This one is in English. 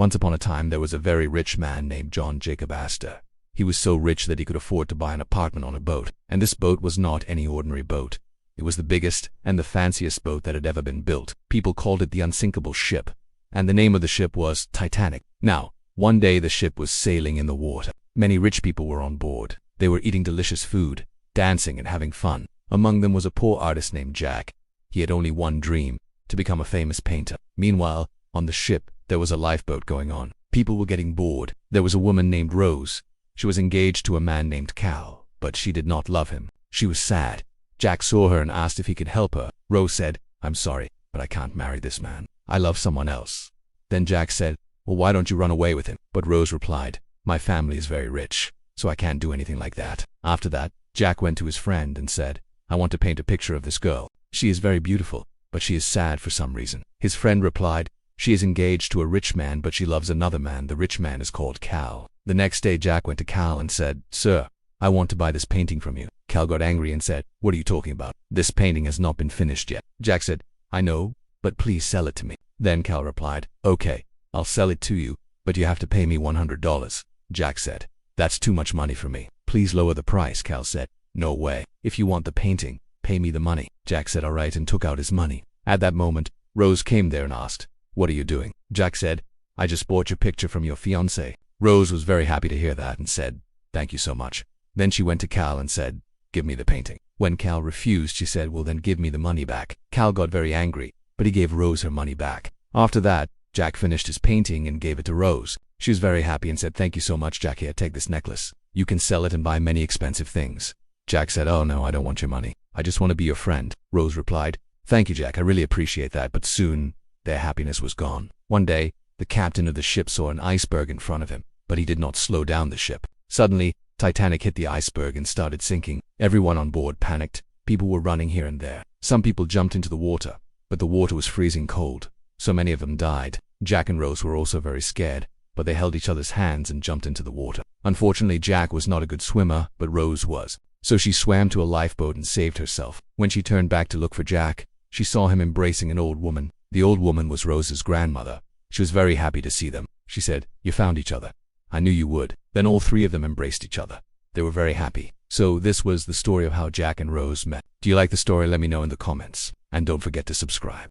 Once upon a time there was a very rich man named John Jacob Astor. He was so rich that he could afford to buy an apartment on a boat, and this boat was not any ordinary boat. It was the biggest and the fanciest boat that had ever been built. People called it the unsinkable ship, and the name of the ship was Titanic. Now, one day the ship was sailing in the water. Many rich people were on board. They were eating delicious food, dancing and having fun. Among them was a poor artist named Jack. He had only one dream, to become a famous painter. Meanwhile, on the ship, there was a lifeboat going on. People were getting bored. There was a woman named Rose. She was engaged to a man named Cal, but she did not love him. She was sad. Jack saw her and asked if he could help her. Rose said, "I'm sorry, but I can't marry this man. I love someone else." Then Jack said, "Well, why don't you run away with him?" But Rose replied, "My family is very rich, so I can't do anything like that." After that, Jack went to his friend and said, "I want to paint a picture of this girl. She is very beautiful, but she is sad for some reason." His friend replied, "She is engaged to a rich man, but she loves another man. The rich man is called Cal." The next day Jack went to Cal and said, "Sir, I want to buy this painting from you." Cal got angry and said, "What are you talking about? This painting has not been finished yet." Jack said, "I know, but please sell it to me." Then Cal replied, "Okay, I'll sell it to you, but you have to pay me $100. Jack said, "That's too much money for me. Please lower the price." Cal said, "No way. If you want the painting, pay me the money." Jack said, "All right," and took out his money. At that moment, Rose came there and asked, "What are you doing?" Jack said, "I just bought your picture from your fiancé." Rose was very happy to hear that and said, "Thank you so much." Then she went to Cal and said, "Give me the painting." When Cal refused, she said, "Well, then give me the money back." Cal got very angry, but he gave Rose her money back. After that, Jack finished his painting and gave it to Rose. She was very happy and said, "Thank you so much, Jack. Here, take this necklace. You can sell it and buy many expensive things." Jack said, "Oh no, I don't want your money. I just want to be your friend." Rose replied, "Thank you, Jack. I really appreciate that." But soon, their happiness was gone. One day, the captain of the ship saw an iceberg in front of him, but he did not slow down the ship. Suddenly, Titanic hit the iceberg and started sinking. Everyone on board panicked. People were running here and there. Some people jumped into the water, but the water was freezing cold, so many of them died. Jack and Rose were also very scared, but they held each other's hands and jumped into the water. Unfortunately, Jack was not a good swimmer, but Rose was. So she swam to a lifeboat and saved herself. When she turned back to look for Jack, she saw him embracing an old woman. The old woman was Rose's grandmother. She was very happy to see them. She said, "You found each other. I knew you would." Then all three of them embraced each other. They were very happy. So this was the story of how Jack and Rose met. Do you like the story? Let me know in the comments. And don't forget to subscribe.